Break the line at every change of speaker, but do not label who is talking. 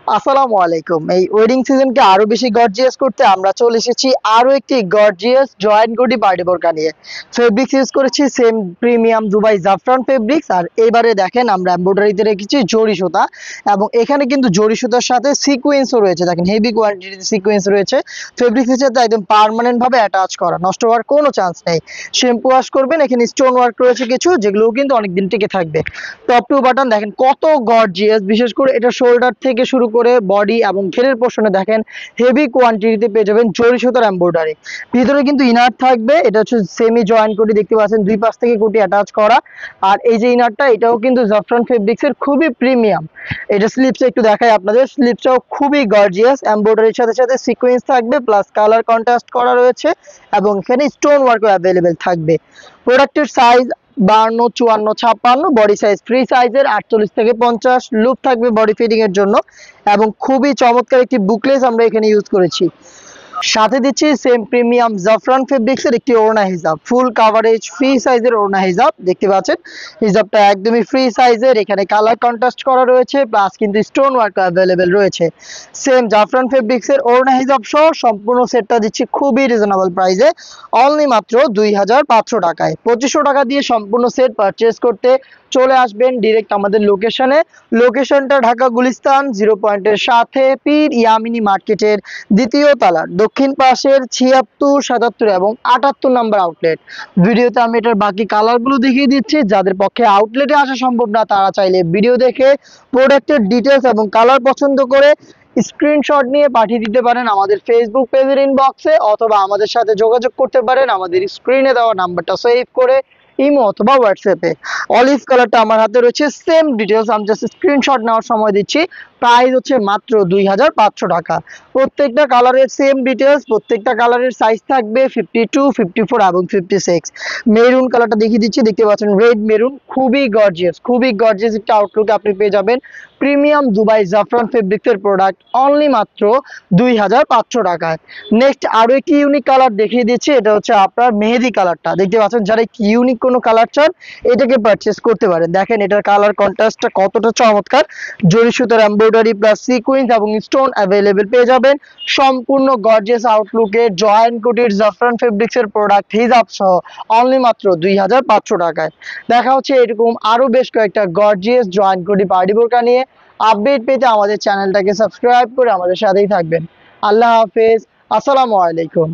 আসসালামু আলাইকুম। এই ওয়েডিং সিজনকে আরো বেশি গর্জিয়াস করতে আমরা চলে এসেছি আরো একটি গর্জিয়াস জয়েন্ট গুডি পার্টি বোরকা নিয়ে। ফেব্রিক্স ইউজ করেছি সেম প্রিমিয়াম দুবাই জাফরান ফেব্রিক্স। আর এবারে দেখেন আমরা এমব্রয়ডারিতে রেখেছি জরি সুতা, এবং এখানে কিন্তু জরি সুতার সাথে সিকোয়েন্সও রয়েছে। দেখেন হেভি কোয়ান্টিটিতে সিকোয়েন্স রয়েছে। ফেব্রিক্সের সাথে একদম পার্মানেন্ট ভাবে অ্যাটাচ করা, নষ্ট হওয়ার কোনো চান্স নেই। শ্যাম্পু ওয়াশ করবেন, এখানে স্টোন ওয়ার্ক রয়েছে কিছু, যেগুলো কিন্তু অনেকদিন টিকে থাকবে। টপ টু বাটন দেখেন কত গর্জিয়াস, বিশেষ করে এটা শোল্ডার থেকে শুরু করে বডি এবং ঘেরের পোর্শনে দেখেন হেভি কোয়ান্টিটিতে পেয়ে যাবেন জরি সুতার এমব্রয়ডারি। ভিতরে কিন্তু ইনার থাকবে, এটা হচ্ছে সেমি জয়েন্ট কোটি, দেখতে পাচ্ছেন দুই পাশ থেকে কোটি অ্যাটাচ করা। আর এই যে ইনারটা, এটাও কিন্তু জাফরান ফেব্রিক্স এর খুবই প্রিমিয়াম। এটা স্লিপসে একটু দেখাই আপনাদের, স্লিপসটাও খুবই গর্জিয়াস, এমব্রয়ডারির সাথে সাথে সিকোয়েন্স থাকবে, প্লাস কালার কন্ট্রাস্ট করা রয়েছে, এবং এখানে স্টোন ওয়ার্কও অ্যাভেলেবেল থাকবে। প্রোডাক্টের সাইজ 52, 54, 56, বডি সাইজ ফ্রি সাইজের 48 থেকে 50, লুপ থাকবে বডি ফিটিং এর জন্য, এবং খুবই চমৎকার একটি বুকলেস আমরা এখানে ইউজ করেছি। সাথে দিচ্ছি সেম প্রিমিয়াম জাফরান ফেব্রিক্স এর একটি ওড়না হিজাব, ফুল কাভারেজ ফ্রি সাইজের ওড়না হিজাব, দেখতে পাচ্ছেন হিজাবটা একদমই ফ্রি সাইজের, এখানে কালার কন্ট্রাস্ট করা রয়েছে, প্লাস কিন্তু স্টোন ওয়ার্ক অ্যাভেলেবেল রয়েছে। সেম জাফরান ফেব্রিক্স এর ওড়না হিজাব সহ সম্পূর্ণ সেটটা দিচ্ছি খুবই রিজনেবল প্রাইসে, অনলি মাত্র 2500 টাকায়। 2500 টাকা দিয়ে সম্পূর্ণ সেট পারচেজ করতে চলে আসবেন ডিরেক্ট আমাদের লোকেশনে। লোকেশনটা ঢাকা গুলিস্তান 0 পয়েন্টের সাথে পীর ইয়ামিনী মার্কেটের দ্বিতীয় তলার দক্ষিণ পাশের 76, 77 এবং 78 নাম্বার আউটলেট। ভিডিওতে আমি এটার বাকি কালারগুলো দেখিয়ে দিচ্ছি, যাদের পক্ষে আউটলেটে আসা সম্ভব না তারা চাইলে ভিডিও দেখে প্রোডাক্টের ডিটেলস এবং কালার পছন্দ করে স্ক্রিনশট নিয়ে পাঠিয়ে দিতে পারেন আমাদের ফেসবুক পেজের ইনবক্সে, অথবা আমাদের সাথে যোগাযোগ করতে পারেন আমাদের স্ক্রিনে দেওয়া নাম্বারটা সেভ করে ইমো অথবা হোয়াটসঅ্যাপে। অলিভ কালারটা আমার হাতে রয়েছে, সেম ডিটেলস আমি জাস্ট স্ক্রিনশট নেওয়ার সময় দিচ্ছি। প্রাইস হচ্ছে মাত্র 2500 টাকা। প্রত্যেকটা কালারের সেম ডিটেলস, প্রত্যেকটা কালারের সাইজ থাকবে 52, 54 এবং 56। মেরুন কালারটা দেখিয়ে দিচ্ছি, দেখতে পাচ্ছেন রেড মেরুন, খুবই গর্জিয়াস একটা আউটলুক আপনি পেয়ে যাবেন প্রিমিয়াম দুবাই জাফরান ফেব্রিক্সের প্রোডাক্ট অনলি মাত্র 2500 টাকায়। নেক্সট আরো একটি ইউনিক কালার দেখিয়ে দিচ্ছি, এটা হচ্ছে আপনার মেহেদি কালারটা, দেখতে পাচ্ছেন যারা ইউনিক কোনো কালার চান এটাকে পারচেস করতে পারেন। দেখেন এটার কালার কন্ট্রাস্টটা কতটা চমৎকার, জরি সুতার এমব্রয়ডারি প্লাস সিকোয়েন্স এবং স্টোন অ্যাভেলেবেল পেয়ে যাবেন। সম্পূর্ণ গর্জিয়াস আউটলুকে জয়েন্ট কোটির জাফরান ফেব্রিক্স এর প্রোডাক্ট হিজাব সহ অনলি মাত্র 2500 টাকায়। দেখা হচ্ছে এরকম আরো বেশ কয়েকটা গর্জিয়াস জয়েন্ট কোটি পার্টি বোরকা নিয়ে। আপডেট পেতে আমাদের চ্যানেলটাকে সাবস্ক্রাইব করে আমাদের সাথেই থাকবেন। আল্লাহ হাফেজ, আসসালামু আলাইকুম।